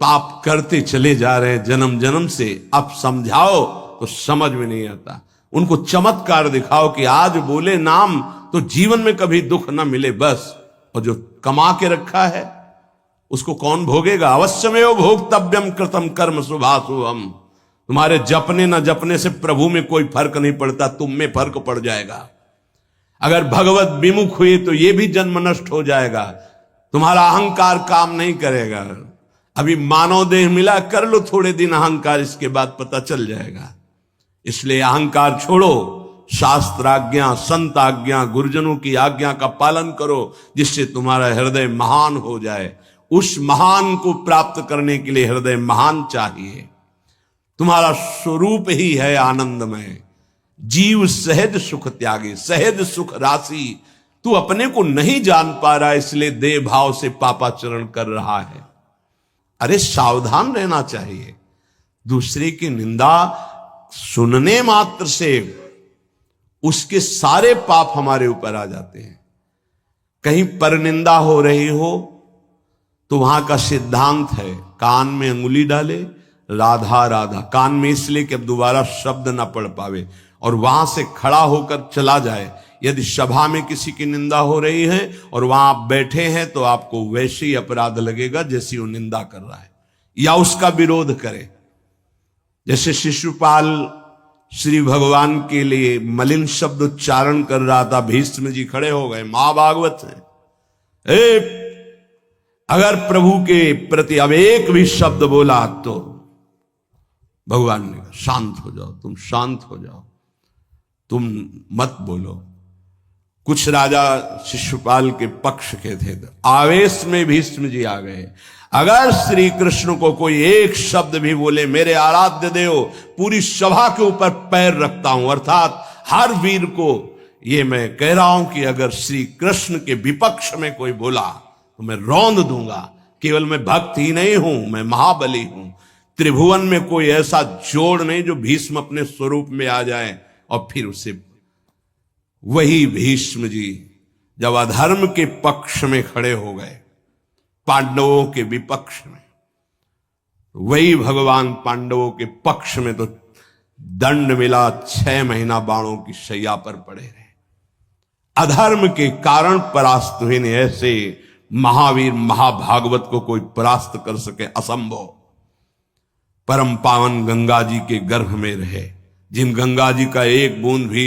पाप करते चले जा रहे हैं जन्म जन्म से, अब समझाओ तो समझ में नहीं आता। उनको चमत्कार दिखाओ कि आज बोले नाम तो जीवन में कभी दुख ना मिले बस, और जो कमा के रखा है उसको कौन भोगेगा? अवश्यमेव भोक्तव्यम कृतम कर्म शुभाशुभम। तुम्हारे जपने न जपने से प्रभु में कोई फर्क नहीं पड़ता, तुम में फर्क पड़ जाएगा। अगर भगवत विमुख हुए तो यह भी जन्म नष्ट हो जाएगा, तुम्हारा अहंकार काम नहीं करेगा। अभी मानव देह मिला, कर लो थोड़े दिन अहंकार, इसके बाद पता चल जाएगा। इसलिए अहंकार छोड़ो, शास्त्राज्ञा, संत आज्ञा, गुरुजनों की आज्ञा का पालन करो, जिससे तुम्हारा हृदय महान हो जाए। उस महान को प्राप्त करने के लिए हृदय महान चाहिए। तुम्हारा स्वरूप ही है आनंदमय। जीव सहज सुख त्यागी, सहज सुख राशि। तू अपने को नहीं जान पा रहा, इसलिए देह भाव से पापाचरण कर रहा है। अरे सावधान रहना चाहिए। दूसरे की निंदा सुनने मात्र से उसके सारे पाप हमारे ऊपर आ जाते हैं। कहीं परनिंदा हो रही हो तो वहां का सिद्धांत है, कान में अंगुली डाले, राधा राधा, कान में इसलिए कि अब दोबारा शब्द ना पढ़ पावे, और वहां से खड़ा होकर चला जाए। यदि सभा में किसी की निंदा हो रही है और वहां आप बैठे हैं तो आपको वैसे ही अपराध लगेगा जैसी वो निंदा कर रहा है, या उसका विरोध करे। जैसे शिशुपाल श्री भगवान के लिए मलिन शब्द उच्चारण कर रहा था, भीष्म जी खड़े हो गए, महाभागवत है, अगर प्रभु के प्रति अब एक भी शब्द बोला तो भगवान ने कहा शांत हो जाओ, तुम शांत हो जाओ, तुम मत बोलो। कुछ राजा शिशुपाल के पक्ष के थे, आवेश में भीष्म जी आ गए। अगर श्री कृष्ण को कोई एक शब्द भी बोले, मेरे आराध्य देव, पूरी सभा के ऊपर पैर रखता हूं। अर्थात हर वीर को ये मैं कह रहा हूं कि अगर श्री कृष्ण के विपक्ष में कोई बोला तो मैं रौंद दूंगा। केवल मैं भक्त ही नहीं हूं, मैं महाबली हूं। त्रिभुवन में कोई ऐसा जोड़ नहीं जो भीष्म अपने स्वरूप में आ जाए और फिर उसे। वही भीष्म जी जब अधर्म के पक्ष में खड़े हो गए, पांडवों के विपक्ष में, वही भगवान पांडवों के पक्ष में तो दंड मिला, 6 महीना बाणों की शैया पर पड़े रहे। अधर्म के कारण परास्त हुए ने। ऐसे महावीर महाभागवत को कोई परास्त कर सके असंभव। परम पावन गंगा जी के गर्भ में रहे, जिन गंगा जी का एक बूंद भी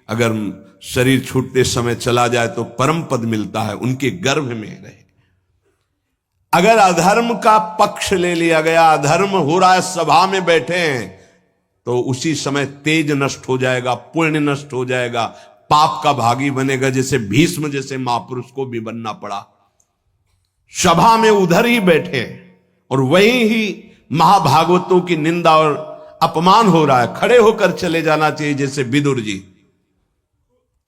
अगर शरीर छूटते समय चला जाए तो परम पद मिलता है, उनके गर्भ में रहे। अगर अधर्म का पक्ष ले लिया गया, अधर्म हो रहा है, सभा में बैठे हैं, तो उसी समय तेज नष्ट हो जाएगा, पुण्य नष्ट हो जाएगा, पाप का भागी बनेगा। जैसे भीष्म जैसे महापुरुष को भी बनना पड़ा। सभा में उधर ही बैठे और वही ही महाभागवतों की निंदा और अपमान हो रहा है, खड़े होकर चले जाना चाहिए। जैसे विदुर जी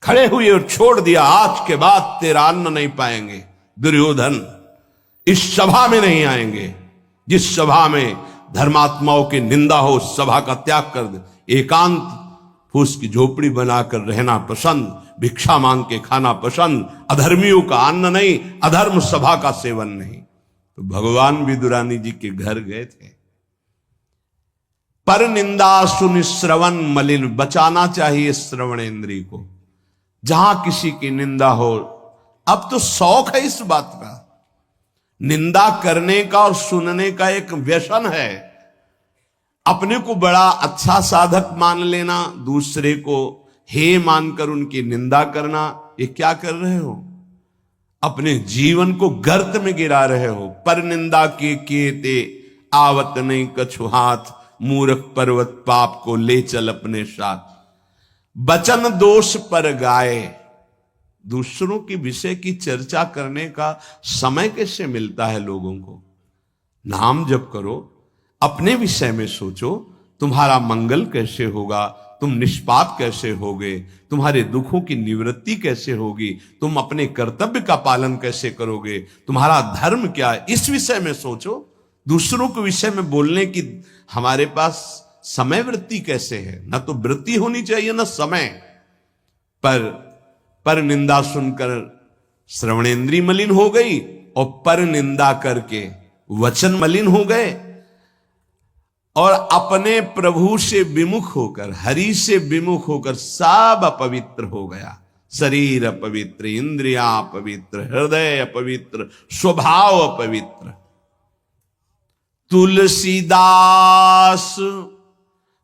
खड़े हुए और छोड़ दिया, आज के बाद तेरा अन्न नहीं पाएंगे, दुर्योधन इस सभा में नहीं आएंगे। जिस सभा में धर्मात्माओं की निंदा हो, उस सभा का त्याग कर दे। एकांत फूस की झोपड़ी बनाकर रहना पसंद, भिक्षा मांग के खाना पसंद, अधर्मियों का अन्न नहीं, अधर्म सभा का सेवन नहीं। तो भगवान विदुरानी जी के घर गए थे। पर निंदा सुनि श्रवण मलिन, बचाना चाहिए श्रवणेंद्रिय को। जहां किसी की निंदा हो, अब तो शौक है इस बात का, निंदा करने का और सुनने का एक व्यसन है। अपने को बड़ा अच्छा साधक मान लेना, दूसरे को हे मानकर उनकी निंदा करना, ये क्या कर रहे हो? अपने जीवन को गर्त में गिरा रहे हो। पर निंदा के किए ते आवत नहीं कछु हाथ, मूर्ख पर्वत पाप को ले चल अपने साथ। बचन दोष पर गाए, दूसरों के विषय की चर्चा करने का समय कैसे मिलता है लोगों को? नाम जप करो, अपने विषय में सोचो, तुम्हारा मंगल कैसे होगा, तुम निष्पाप कैसे होगे, तुम्हारे दुखों की निवृत्ति कैसे होगी, तुम अपने कर्तव्य का पालन कैसे करोगे, तुम्हारा धर्म क्या है, इस विषय में सोचो। दूसरों के विषय में बोलने की हमारे पास समय वृत्ति कैसे है? ना तो वृत्ति होनी चाहिए ना समय। पर निंदा सुनकर श्रवणेंद्रिय मलिन हो गई और पर निंदा करके वचन मलिन हो गए और अपने प्रभु से विमुख होकर, हरि से विमुख होकर सब अपवित्र हो गया। शरीर अपवित्र, इंद्रियां अपवित्र, हृदय अपवित्र, स्वभाव अपवित्र। तुलसीदास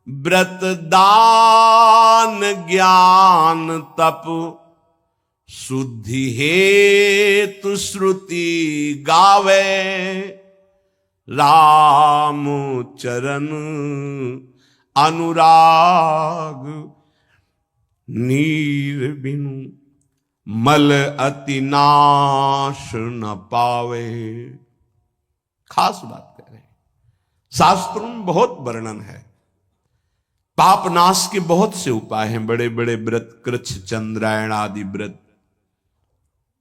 व्रत दान ज्ञान तप शुद्धि हेतु श्रुति गावे, राम चरण अनुराग नीर बिनु मल अति नाश न पावे। खास बात कह रहे हैं, शास्त्रों में बहुत वर्णन है। पाप नाश के बहुत से उपाय हैं, बड़े बड़े व्रत, कृच्छ चंद्रायण आदि व्रत,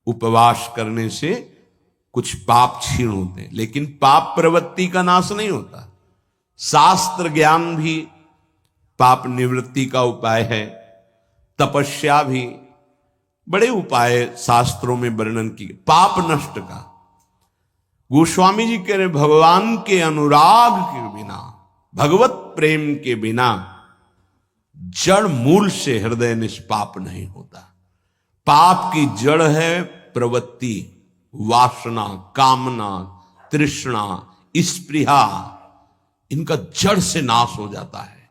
उपवास करने से कुछ पाप क्षीण होते हैं, लेकिन पाप प्रवृत्ति का नाश नहीं होता। शास्त्र ज्ञान भी पाप निवृत्ति का उपाय है, तपस्या भी, बड़े उपाय शास्त्रों में वर्णन किए पाप नष्ट का। गोस्वामी जी कह रहे भगवान के अनुराग के बिना, भगवत प्रेम के बिना जड़ मूल से हृदय निष्पाप नहीं होता। पाप की जड़ है प्रवृत्ति, वासना, कामना, तृष्णा, स्पृहा। इनका जड़ से नाश हो जाता है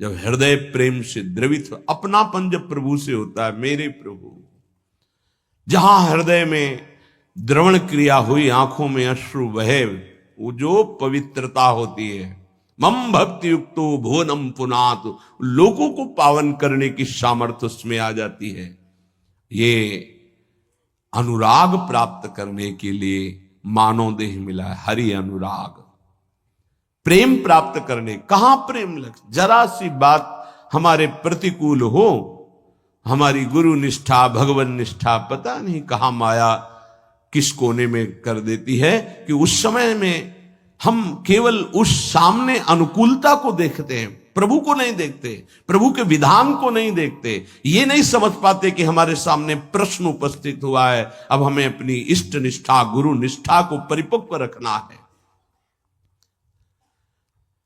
जब हृदय प्रेम से द्रवित हो। अपनापन जब प्रभु से होता है, मेरे प्रभु, जहां हृदय में द्रवण क्रिया हुई, आंखों में अश्रु बहे, वो जो पवित्रता होती है, मम भक्ति युक्तो भुवनम पुनात, लोगों को पावन करने की सामर्थ्य उसमें आ जाती है। ये अनुराग प्राप्त करने के लिए मानव देह मिला है, हरि अनुराग। प्रेम प्राप्त करने, कहां प्रेम लग, जरा सी बात हमारे प्रतिकूल हो, हमारी गुरु निष्ठा, भगवान निष्ठा, पता नहीं कहां माया किस कोने में कर देती है कि उस समय में हम केवल उस सामने अनुकूलता को देखते हैं, प्रभु को नहीं देखते, प्रभु के विधान को नहीं देखते। ये नहीं समझ पाते कि हमारे सामने प्रश्न उपस्थित हुआ है, अब हमें अपनी इष्ट निष्ठा, गुरु निष्ठा को परिपक्व रखना है।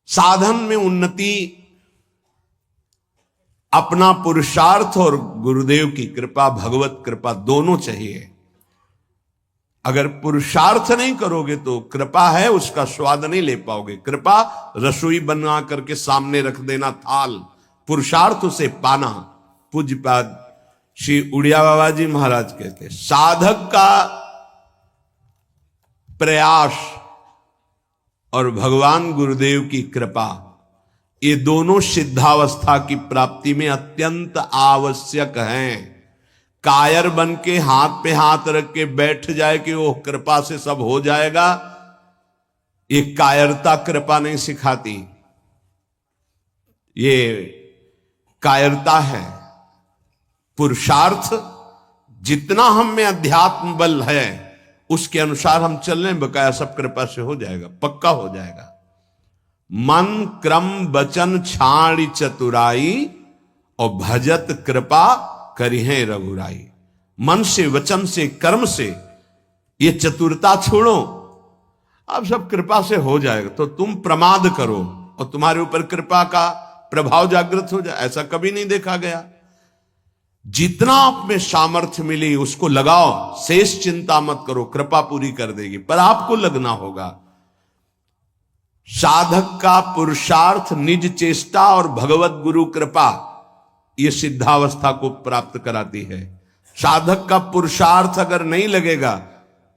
साधन में उन्नति अपना पुरुषार्थ और गुरुदेव की कृपा, भगवत कृपा दोनों चाहिए। अगर पुरुषार्थ नहीं करोगे तो कृपा है उसका स्वाद नहीं ले पाओगे। कृपा रसोई बना करके सामने रख देना थाल, पुरुषार्थ उसे पाना। पूज्यपाद श्री उड़िया बाबा जी महाराज कहते, साधक का प्रयास और भगवान गुरुदेव की कृपा, ये दोनों सिद्धावस्था की प्राप्ति में अत्यंत आवश्यक हैं। कायर बन के हाथ पे हाथ रख के बैठ जाए कि वो कृपा से सब हो जाएगा, ये कायरता कृपा नहीं सिखाती, ये कायरता है। पुरुषार्थ जितना हम में अध्यात्म बल है उसके अनुसार हम चल रहे हैं, बकाया सब कृपा से हो जाएगा, पक्का हो जाएगा। मन क्रम वचन छाड़ी चतुराई और भजत कृपा करिहे रघुराई। मन से, वचन से, कर्म से ये चतुरता छोड़ो, अब सब कृपा से हो जाएगा। तो तुम प्रमाद करो और तुम्हारे ऊपर कृपा का प्रभाव जागृत हो जाए, ऐसा कभी नहीं देखा गया। जितना आप में सामर्थ्य मिली उसको लगाओ, शेष चिंता मत करो, कृपा पूरी कर देगी, पर आपको लगना होगा। साधक का पुरुषार्थ, निज चेष्टा और भगवत गुरु कृपा, ये सिद्धावस्था को प्राप्त कराती है। साधक का पुरुषार्थ अगर नहीं लगेगा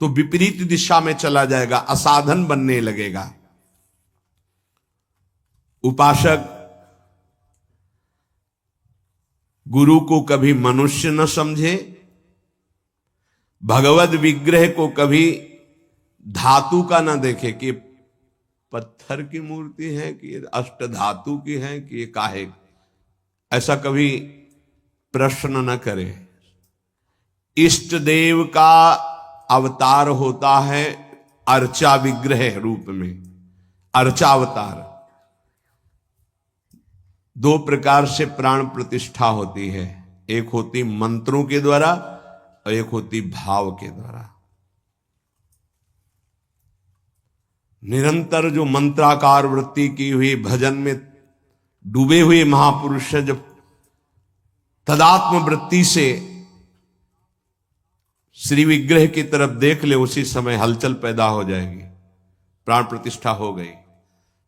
तो विपरीत दिशा में चला जाएगा, असाधन बनने लगेगा। उपासक गुरु को कभी मनुष्य न समझे, भगवत विग्रह को कभी धातु का न देखे कि पत्थर की मूर्ति है कि अष्ट धातु की है कि ये काहे, ऐसा कभी प्रश्न न करे। इष्ट देव का अवतार होता है अर्चा विग्रह रूप में, अर्चावतार। दो प्रकार से प्राण प्रतिष्ठा होती है, एक होती मंत्रों के द्वारा और एक होती भाव के द्वारा। निरंतर जो मंत्राकार वृत्ति की हुई भजन में डूबे हुए महापुरुष है, जब तदात्म वृत्ति से श्री विग्रह की तरफ देख ले, उसी समय हलचल पैदा हो जाएगी। प्राण प्रतिष्ठा हो गई,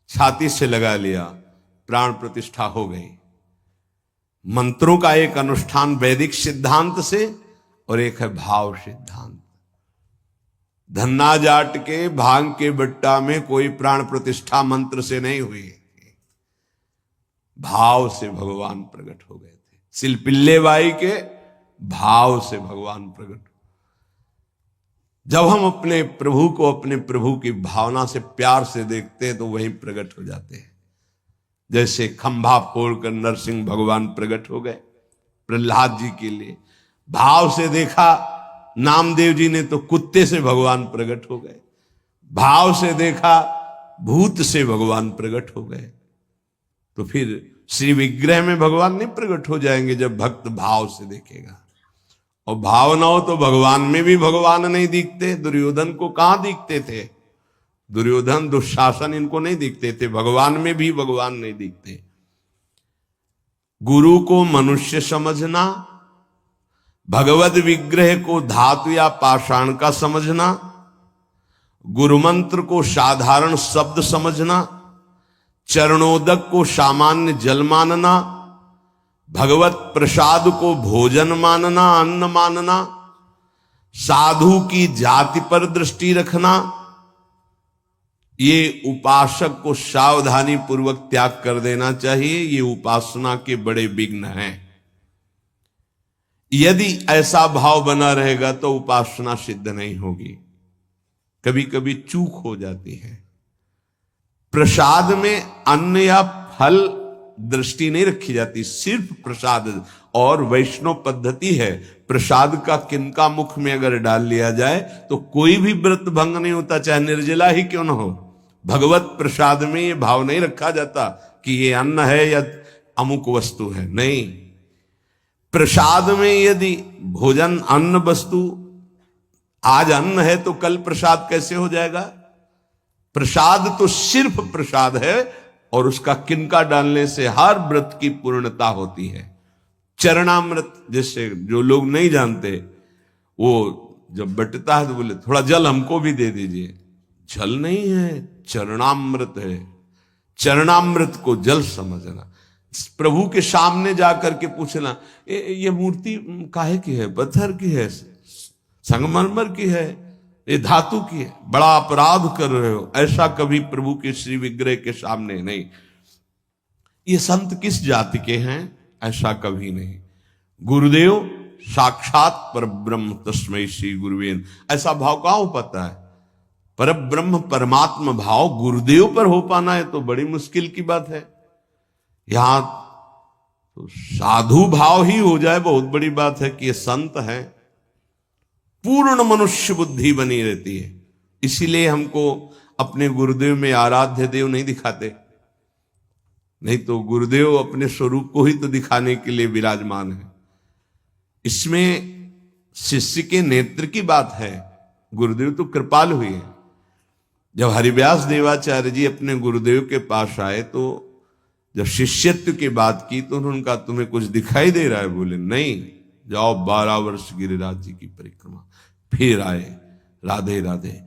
छाती से लगा लिया, प्राण प्रतिष्ठा हो गई। मंत्रों का एक अनुष्ठान वैदिक सिद्धांत से और एक है भाव सिद्धांत। धन्ना जाट के भांग के बट्टा में कोई प्राण प्रतिष्ठा मंत्र से नहीं हुई, भाव से भगवान प्रकट हो गए थे। सिलपिल्ले बाई के भाव से भगवान प्रकट। जब हम अपने प्रभु को अपने प्रभु की भावना से प्यार से देखते हैं तो वहीं प्रकट हो जाते हैं। जैसे खंभा फोड़कर नरसिंह भगवान प्रकट हो गए प्रहलाद जी के लिए, भाव से देखा। नामदेव जी ने तो कुत्ते से भगवान प्रकट हो गए, भाव से देखा भूत से भगवान प्रकट हो गए। तो फिर श्री विग्रह में भगवान नहीं प्रकट हो जाएंगे जब भक्त भाव से देखेगा। और भाव ना हो तो भगवान में भी भगवान नहीं दिखते। दुर्योधन को कहां दिखते थे? दुर्योधन दुशासन इनको नहीं दिखते थे, भगवान में भी भगवान नहीं दिखते। गुरु को मनुष्य समझना, भगवद विग्रह को धातु या पाषाण का समझना, गुरु मंत्र को साधारण शब्द समझना, चरणोदक को सामान्य जल मानना, भगवत प्रसाद को भोजन मानना, अन्न मानना, साधु की जाति पर दृष्टि रखना, ये उपासक को सावधानी पूर्वक त्याग कर देना चाहिए। ये उपासना के बड़े विघ्न हैं। यदि ऐसा भाव बना रहेगा तो उपासना सिद्ध नहीं होगी। कभी कभी चूक हो जाती है। प्रसाद में अन्न या फल दृष्टि नहीं रखी जाती, सिर्फ प्रसाद। और वैष्णव पद्धति है, प्रसाद का किनका मुख में अगर डाल लिया जाए तो कोई भी व्रत भंग नहीं होता, चाहे निर्जला ही क्यों न हो। भगवत प्रसाद में ये भाव नहीं रखा जाता कि ये अन्न है या अमुक वस्तु है, नहीं। प्रसाद में यदि भोजन अन्न वस्तु, आज अन्न है तो कल प्रसाद कैसे हो जाएगा? प्रसाद तो सिर्फ प्रसाद है और उसका किनका डालने से हर व्रत की पूर्णता होती है। चरणामृत, जैसे जो लोग नहीं जानते, वो जब बटता है तो बोले थोड़ा जल हमको भी दे दीजिए। जल नहीं है, चरणामृत है। चरणामृत को जल समझना। प्रभु के सामने जाकर के पूछना, ये मूर्ति काहे की है? पत्थर की है, संगमरमर की है, ये धातु की है? बड़ा अपराध कर रहे हो। ऐसा कभी प्रभु के श्री विग्रह के सामने नहीं। ये संत किस जाति के हैं? ऐसा कभी नहीं। गुरुदेव साक्षात परब्रह्म तस्मै श्री गुरुवे। ऐसा भाव कहां हो पाता है? परब्रह्म परमात्मा भाव गुरुदेव पर हो पाना है तो बड़ी मुश्किल की बात है। यहां तो साधु भाव ही हो जाए, बहुत बड़ी बात है कि ये संत है। पूर्ण मनुष्य बुद्धि बनी रहती है। इसीलिए हमको अपने गुरुदेव में आराध्य देव नहीं दिखाते, नहीं तो गुरुदेव अपने स्वरूप को ही तो दिखाने के लिए विराजमान है। इसमें शिष्य के नेत्र की बात है। गुरुदेव तो कृपाल हुए हैं। जब हरिव्यास देवाचार्य जी अपने गुरुदेव के पास आए तो जब शिष्यत्व की बात की तो उन्होंने कहा, तुम्हें कुछ दिखाई दे रहा है? बोले नहीं, जाओ 12 वर्ष गिरिराज जी की परिक्रमा। फिर आए, राधे राधे।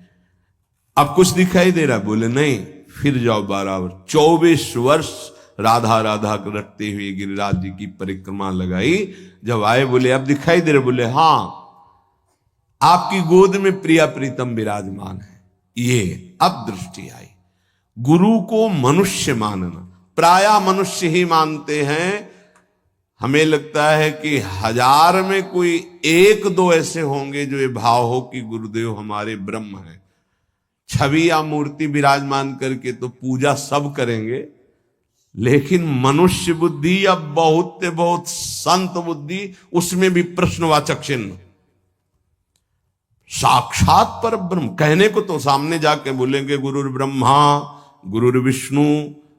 अब कुछ दिखाई दे रहा है? बोले नहीं, फिर जाओ 12 वर्ष। 24 वर्ष राधा राधा रटते हुए गिरिराज जी की परिक्रमा लगाई। जब आए बोले अब दिखाई दे रहे? बोले हाँ, आपकी गोद में प्रिया प्रीतम विराजमान है। ये अब दृष्टि आई। गुरु को मनुष्य मानना, प्रायः मनुष्य ही मानते हैं। हमें लगता है कि 1000 में कोई 1-2 ऐसे होंगे जो ये भाव हो कि गुरुदेव हमारे ब्रह्म हैं। छवि या मूर्ति विराजमान करके तो पूजा सब करेंगे, लेकिन मनुष्य बुद्धि या बहुत संत बुद्धि, उसमें भी प्रश्नवाचक चिन्ह। साक्षात पर ब्रह्म कहने को तो सामने जाके बोलेंगे गुरुर् ब्रह्मा गुरुर्विष्णु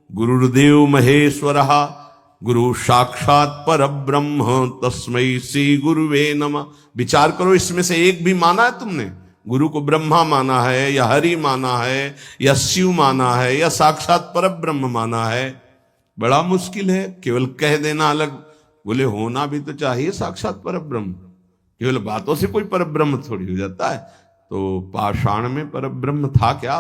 गुरुर्देव महेश्वरः गुरु साक्षात पर ब्रह्म तस्मै श्री गुरुवे नमः। विचार करो, इसमें से एक भी माना है तुमने? गुरु को ब्रह्मा माना है या हरि माना है या शिव माना है या साक्षात पर ब्रह्म माना है, बड़ा मुश्किल है। केवल कह देना अलग, बोले होना भी तो चाहिए साक्षात पर ब्रह्म। केवल बातों से कोई पर ब्रह्म थोड़ी हो जाता है। तो पाषाण में पर ब्रह्म था क्या?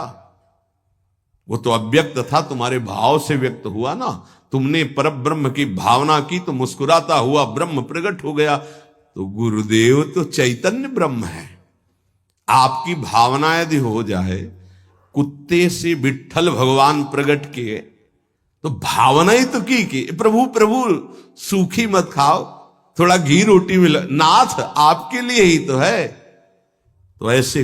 वो तो अव्यक्त था, तुम्हारे भाव से व्यक्त हुआ ना। तुमने पर ब्रह्म की भावना की तो मुस्कुराता हुआ ब्रह्म प्रकट हो गया। तो गुरुदेव तो चैतन्य ब्रह्म है। आपकी भावना यदि हो जाए, कुत्ते से विट्ठल भगवान प्रकट किए, तो भावना ही तो की प्रभु प्रभु सूखी मत खाओ, थोड़ा घी रोटी मिला, नाथ आपके लिए ही तो है। तो ऐसे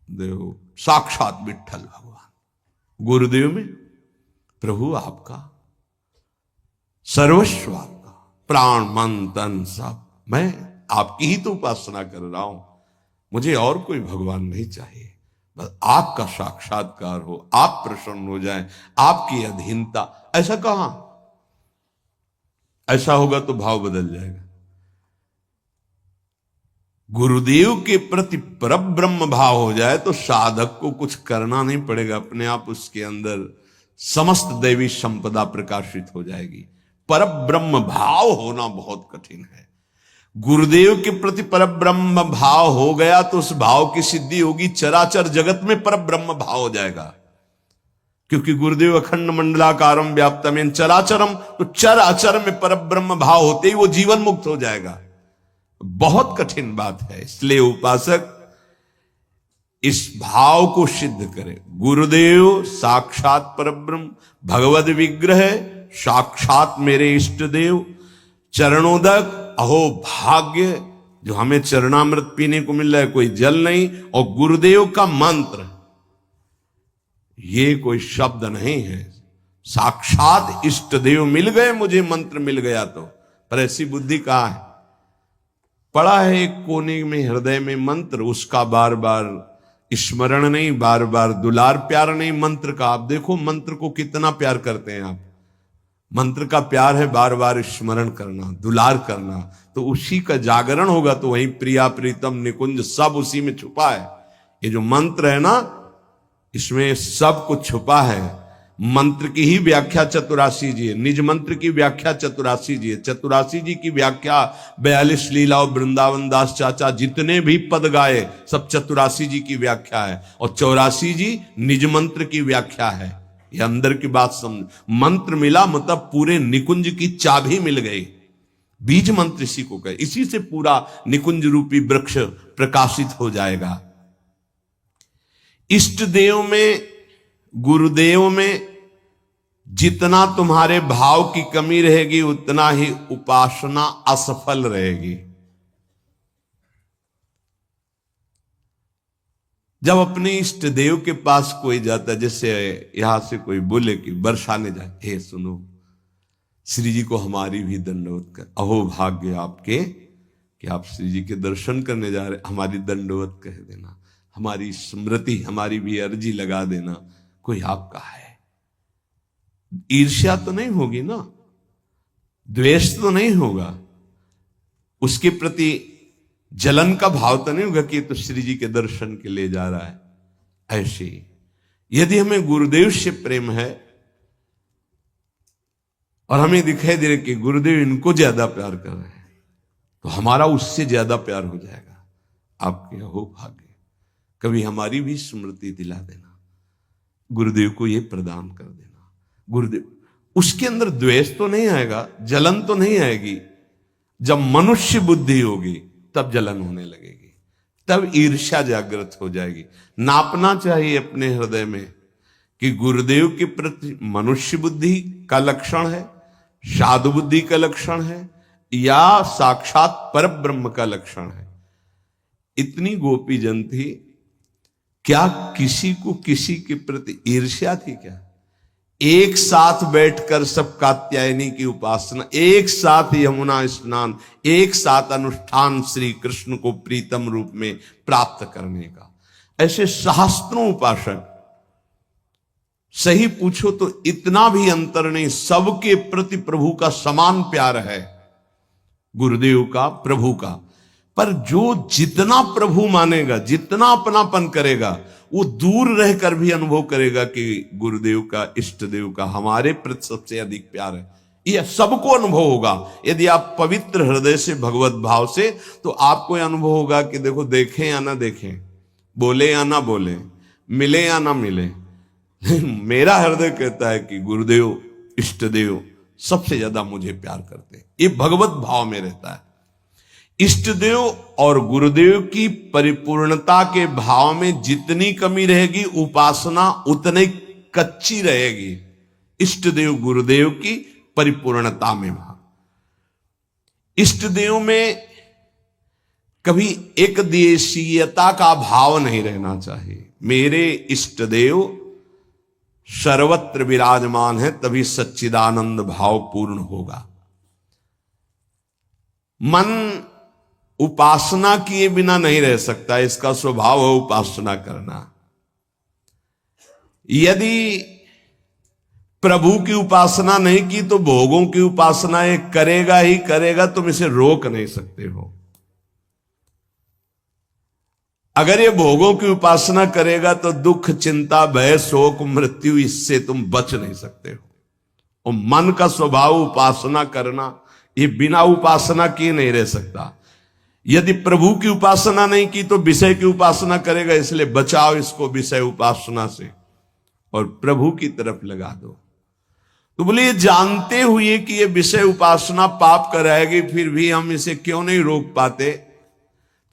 देव साक्षात विट्ठल भगवान गुरुदेव में, प्रभु आपका सर्वस्व, आपका प्राण मन तन सब, मैं आपकी ही तो उपासना कर रहा हूं, मुझे और कोई भगवान नहीं चाहिए। बस आपका साक्षात्कार हो, आप प्रसन्न हो जाएं, आपकी अधीनता। ऐसा कहां? ऐसा होगा तो भाव बदल जाएगा। गुरुदेव के प्रति परब्रह्म भाव हो जाए तो साधक को कुछ करना नहीं पड़ेगा, अपने आप उसके अंदर समस्त दैवी संपदा प्रकाशित हो जाएगी। परब्रह्म भाव होना बहुत कठिन है। गुरुदेव के प्रति परब्रह्म भाव हो गया तो उस भाव की सिद्धि होगी, चराचर जगत में परब्रह्म भाव हो जाएगा। क्योंकि गुरुदेव अखंड मंडलाकारम व्याप्तम चराचरम, तो चराचर में परब्रह्म भाव होते ही वो जीवन मुक्त हो जाएगा। बहुत कठिन बात है। इसलिए उपासक इस भाव को सिद्ध करे। गुरुदेव साक्षात परब्रह्म, भगवद विग्रह, साक्षात मेरे इष्ट देव, चरणोदक, अहो भाग्य जो हमें चरणामृत पीने को मिल रहा है, कोई जल नहीं। और गुरुदेव का मंत्र, ये कोई शब्द नहीं है, साक्षात इष्ट देव मिल गए, मुझे मंत्र मिल गया तो। पर ऐसी बुद्धि कहां है? पड़ा है एक कोने में हृदय में मंत्र, उसका बार बार स्मरण नहीं, बार बार दुलार प्यार नहीं मंत्र का। आप देखो मंत्र को कितना प्यार करते हैं आप। मंत्र का प्यार है बार बार स्मरण करना, दुलार करना, तो उसी का जागरण होगा। तो वही प्रिया प्रीतम निकुंज सब उसी में छुपा है। ये जो मंत्र है ना, इसमें सब कुछ छुपा है। मंत्र की ही व्याख्या चतुरासी जी है, निज मंत्र की व्याख्या चतुरासी जी है। चतुरासी जी की व्याख्या 42 लीला और वृंदावन दास चाचा जितने भी पद गाए सब चतुरासी जी की व्याख्या है। और 84 जी निज मंत्र की व्याख्या है। ये अंदर की बात समझ। मंत्र मिला मतलब पूरे निकुंज की चाबी मिल गई। बीज मंत्र इसी को कहे, इसी से पूरा निकुंज रूपी वृक्ष प्रकाशित हो जाएगा। इष्ट देव में, गुरुदेव में जितना तुम्हारे भाव की कमी रहेगी उतना ही उपासना असफल रहेगी। जब अपने इष्ट देव के पास कोई जाता है, जैसे यहां से कोई बोले कि बरसाने जाए, हे सुनो श्री जी को हमारी भी दंडवत कर, अहो भाग्य आपके कि आप श्री जी के दर्शन करने जा रहे, हमारी दंडवत कह देना, हमारी स्मृति, हमारी भी अर्जी लगा देना। कोई आपका है, ईर्ष्या तो नहीं होगी ना, द्वेष तो नहीं होगा, उसके प्रति जलन का भाव तो नहीं होगा कि तो श्री जी के दर्शन के लिए जा रहा है। ऐसे यदि हमें गुरुदेव से प्रेम है और हमें दिखाई दे रहा कि गुरुदेव इनको ज्यादा प्यार कर रहे हैं, तो हमारा उससे ज्यादा प्यार हो जाएगा। आपके हो भाग्य, कभी हमारी भी स्मृति दिला देना, गुरुदेव को ये प्रदान कर देना। गुरुदेव, उसके अंदर द्वेष तो नहीं आएगा, जलन तो नहीं आएगी। जब मनुष्य बुद्धि होगी तब जलन होने लगेगी, तब ईर्ष्या जागृत हो जाएगी। नापना चाहिए अपने हृदय में कि गुरुदेव के प्रति मनुष्य बुद्धि का लक्षण है, साधु बुद्धि का लक्षण है, या साक्षात पर ब्रह्म का लक्षण है। इतनी गोपी जन थी, क्या किसी को किसी के प्रति ईर्ष्या थी क्या? एक साथ बैठकर सब कात्यायनी की उपासना, एक साथ यमुना स्नान, एक साथ अनुष्ठान श्री कृष्ण को प्रीतम रूप में प्राप्त करने का। ऐसे सहस्त्रों उपासक, सही पूछो तो इतना भी अंतर नहीं, सबके प्रति प्रभु का समान प्यार है। गुरुदेव का, प्रभु का। पर जो जितना प्रभु मानेगा, जितना अपनापन करेगा, वो दूर रहकर भी अनुभव करेगा कि गुरुदेव का, इष्ट देव का हमारे प्रति सबसे अधिक प्यार है। यह सबको अनुभव होगा यदि आप पवित्र हृदय से, भगवत भाव से, तो आपको यह अनुभव होगा कि देखो, देखें या ना देखें, बोले या ना बोले, मिले या ना मिले, मेरा हृदय कहता है कि गुरुदेव, इष्ट देव सबसे ज्यादा मुझे प्यार करते हैं। ये भगवत भाव में रहता है। इष्ट देव और गुरुदेव की परिपूर्णता के भाव में जितनी कमी रहेगी, उपासना उतनी कच्ची रहेगी। इष्ट देव गुरुदेव की परिपूर्णता में भाव, इष्ट देव में कभी एक देशीयता का भाव नहीं रहना चाहिए। मेरे इष्ट देव सर्वत्र विराजमान है, तभी सच्चिदानंद भाव पूर्ण होगा। मन उपासना किए बिना नहीं रह सकता, इसका स्वभाव है उपासना करना। यदि प्रभु की उपासना नहीं की तो भोगों की उपासना ये करेगा ही करेगा, तुम इसे रोक नहीं सकते हो। अगर ये भोगों की उपासना करेगा तो दुख, चिंता, भय, शोक, मृत्यु, इससे तुम बच नहीं सकते हो। और मन का स्वभाव उपासना करना, ये बिना उपासना किए नहीं रह सकता। यदि प्रभु की उपासना नहीं की तो विषय की उपासना करेगा, इसलिए बचाओ इसको विषय उपासना से और प्रभु की तरफ लगा दो। तो बोले, ये जानते हुए कि ये विषय उपासना पाप कराएगी, फिर भी हम इसे क्यों नहीं रोक पाते?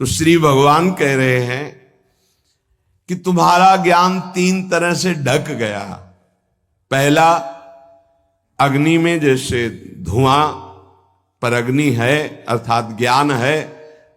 तो श्री भगवान कह रहे हैं कि तुम्हारा ज्ञान 3 तरह से ढक गया। पहला, अग्नि में जैसे धुआं पर अग्नि है, अर्थात ज्ञान है,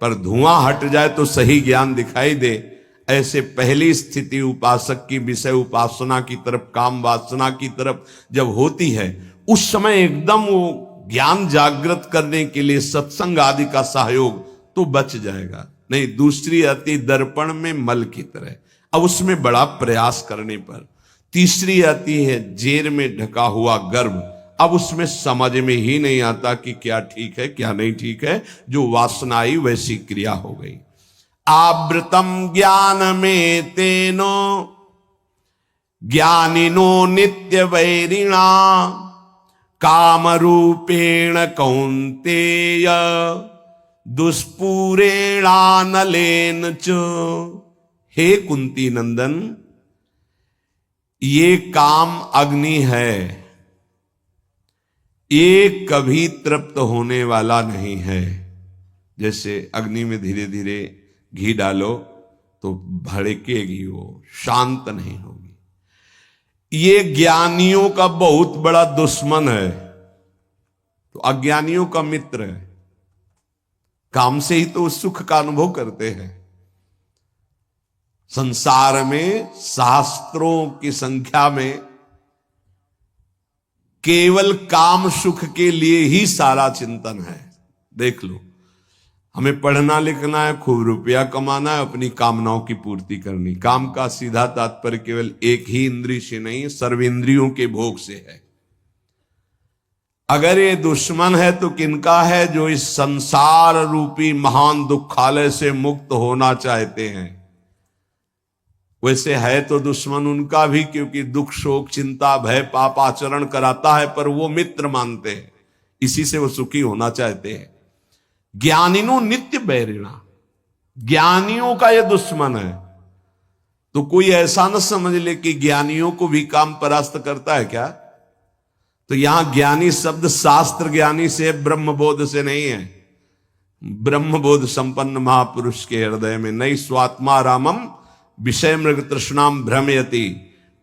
पर धुआं हट जाए तो सही ज्ञान दिखाई दे, ऐसे पहली स्थिति उपासक की विषय उपासना की तरफ, काम वासना की तरफ जब होती है, उस समय एकदम वो ज्ञान जागृत करने के लिए सत्संग आदि का सहयोग तो बच जाएगा। नहीं, दूसरी आती दर्पण में मल की तरह, अब उसमें बड़ा प्रयास करने पर। तीसरी आती है जेर में ढका हुआ गर्भ, अब उसमें समझ में ही नहीं आता कि क्या ठीक है क्या नहीं ठीक है, जो वासना आई वैसी क्रिया हो गई। आवृतम ज्ञान में तेनो ज्ञानिनो नित्य वैरिणा काम रूपेण कौन्तेय दुष्पूरेणानलेन च। हे कुंती नंदन, ये काम अग्नि है, ये कभी तृप्त होने वाला नहीं है। जैसे अग्नि में धीरे धीरे घी डालो तो भड़केगी, वो शांत नहीं होगी। ये ज्ञानियों का बहुत बड़ा दुश्मन है, तो अज्ञानियों का मित्र है। काम से ही तो सुख का अनुभव करते हैं। संसार में शास्त्रों की संख्या में केवल काम सुख के लिए ही सारा चिंतन है। देख लो, हमें पढ़ना लिखना है, खूब रुपया कमाना है, अपनी कामनाओं की पूर्ति करनी। काम का सीधा तात्पर्य केवल एक ही इंद्रिय से नहीं, सर्वेंद्रियों के भोग से है। अगर ये दुश्मन है तो किनका है? जो इस संसार रूपी महान दुखालय से मुक्त होना चाहते हैं। वैसे है तो दुश्मन उनका भी, क्योंकि दुख, शोक, चिंता, भय, पाप आचरण कराता है, पर वो मित्र मानते हैं, इसी से वो सुखी होना चाहते हैं। ज्ञानिनो नित्य बैरिणा, ज्ञानियों का ये दुश्मन है। तो कोई ऐसा न समझ ले कि ज्ञानियों को भी काम परास्त करता है क्या? तो यहां ज्ञानी शब्द शास्त्र ज्ञानी से, ब्रह्मबोध से नहीं है। ब्रह्मबोध संपन्न महापुरुष के हृदय में नहीं स्वात्मा रामम विषय मृग तृष्णाम भ्रमयति,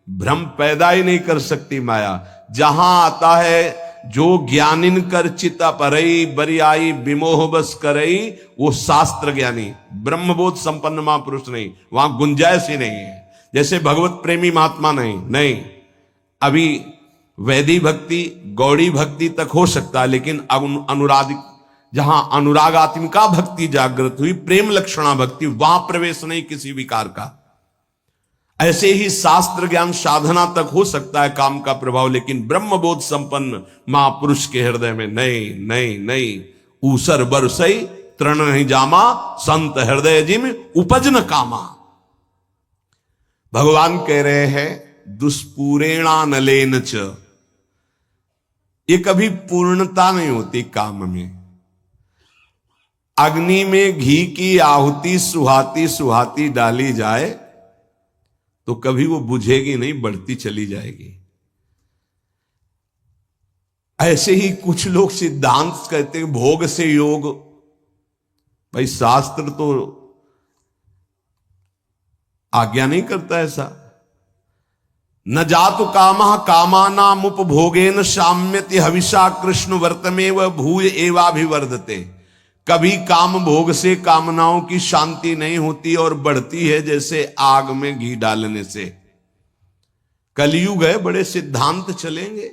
भ्रम पैदा ही नहीं कर सकती माया। जहां आता है जो ज्ञानिन कर चिता परई बरियाई विमोह बस करई, वो शास्त्र ज्ञानी, ब्रह्मबोध संपन्न महापुरुष नहीं, वहां गुंजाइश ही नहीं है। जैसे भगवत प्रेमी महात्मा नहीं, अभी वैदिक भक्ति, गौड़ी भक्ति तक हो सकता है, लेकिन अनुराग, जहां अनुरागात्मिका भक्ति जागृत हुई, प्रेम लक्षणा भक्ति, वहां प्रवेश नहीं किसी विकार का। ऐसे ही शास्त्र ज्ञान साधना तक हो सकता है काम का प्रभाव, लेकिन ब्रह्मबोध संपन्न महापुरुष के हृदय में नहीं। ऊसर बरसई तृण नहीं जामा, संत हृदय जिम उपज न कामा। भगवान कह रहे हैं दुष्पूरेणा नलेन च, ये कभी पूर्णता नहीं होती काम में। अग्नि में घी की आहुति सुहाती सुहाती डाली जाए तो कभी वो बुझेगी नहीं, बढ़ती चली जाएगी। ऐसे ही कुछ लोग सिद्धांत कहते हैं भोग से योग। भाई शास्त्र तो आज्ञा नहीं करता ऐसा। न जातु कामः कामानाम उपभोगेन साम्यति हविषा कृष्ण वर्तमेव भूय एवाभिवर्धते। कभी काम भोग से कामनाओं की शांति नहीं होती और बढ़ती है जैसे आग में घी डालने से। कलयुग है, बड़े सिद्धांत चलेंगे।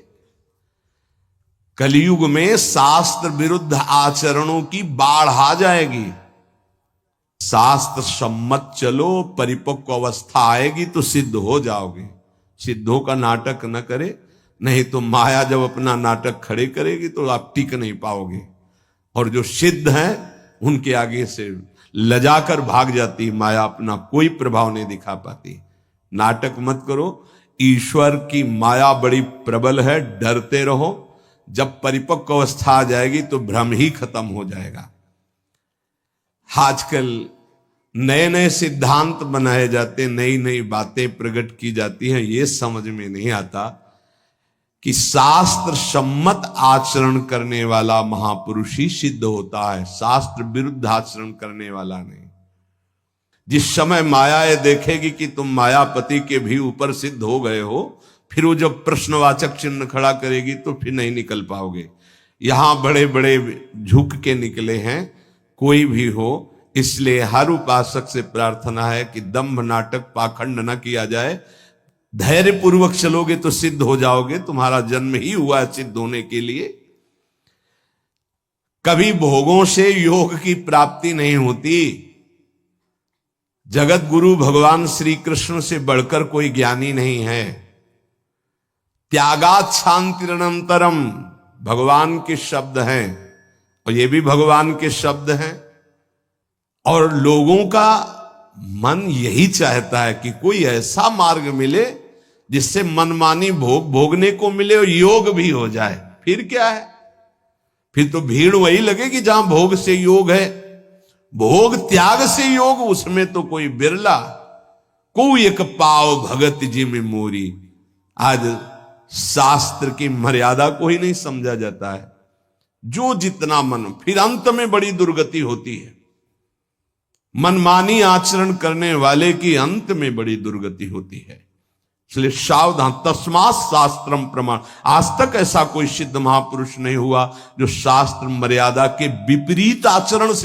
कलयुग में शास्त्र विरुद्ध आचरणों की बाढ़ आ जाएगी। शास्त्र सम्मत चलो, परिपक्व अवस्था आएगी तो सिद्ध हो जाओगे। सिद्धों का नाटक न करे, नहीं तो माया जब अपना नाटक खड़े करेगी तो आप टिक नहीं पाओगे। और जो सिद्ध हैं उनके आगे से लजाकर भाग जाती माया, अपना कोई प्रभाव नहीं दिखा पाती। नाटक मत करो, ईश्वर की माया बड़ी प्रबल है, डरते रहो। जब परिपक्व अवस्था आ जाएगी तो भ्रम ही खत्म हो जाएगा। आजकल नए नए सिद्धांत बनाए जाते, नई नई बातें प्रकट की जाती हैं। ये समझ में नहीं आता कि शास्त्र सम्मत आचरण करने वाला महापुरुष ही सिद्ध होता है, शास्त्र विरुद्ध आचरण करने वाला नहीं। जिस समय माया ये देखेगी कि तुम मायापति के भी ऊपर सिद्ध हो गए हो, फिर वो जब प्रश्नवाचक चिन्ह खड़ा करेगी तो फिर नहीं निकल पाओगे। यहां बड़े बड़े झुक के निकले हैं, कोई भी हो। इसलिए हर उपासक से प्रार्थना है कि दंभ नाटक पाखंड न किया जाए। धैर्य पूर्वक चलोगे तो सिद्ध हो जाओगे। तुम्हारा जन्म ही हुआ है सिद्ध होने के लिए। कभी भोगों से योग की प्राप्ति नहीं होती। जगत गुरु भगवान श्री कृष्ण से बढ़कर कोई ज्ञानी नहीं है। त्यागात शांतिरनंतरम भगवान के शब्द हैं, और ये भी भगवान के शब्द हैं। और लोगों का मन यही चाहता है कि कोई ऐसा मार्ग मिले जिससे मनमानी भोग भोगने को मिले और योग भी हो जाए। फिर क्या है, फिर तो भीड़ वही लगेगी जहां भोग से योग है। भोग त्याग से योग, उसमें तो कोई बिरला। कोई एक पाव भगत जी में मोरी। आज शास्त्र की मर्यादा को ही नहीं समझा जाता है। जो जितना मन, फिर अंत में बड़ी दुर्गति होती है। मनमानी आचरण करने वाले की अंत में बड़ी दुर्गति होती है। इसलिए सावधान, तस्मात् शास्त्रम प्रमाण। आज तक ऐसा कोई सिद्ध महापुरुष नहीं हुआ जो शास्त्र मर्यादा के विपरीत आचरण से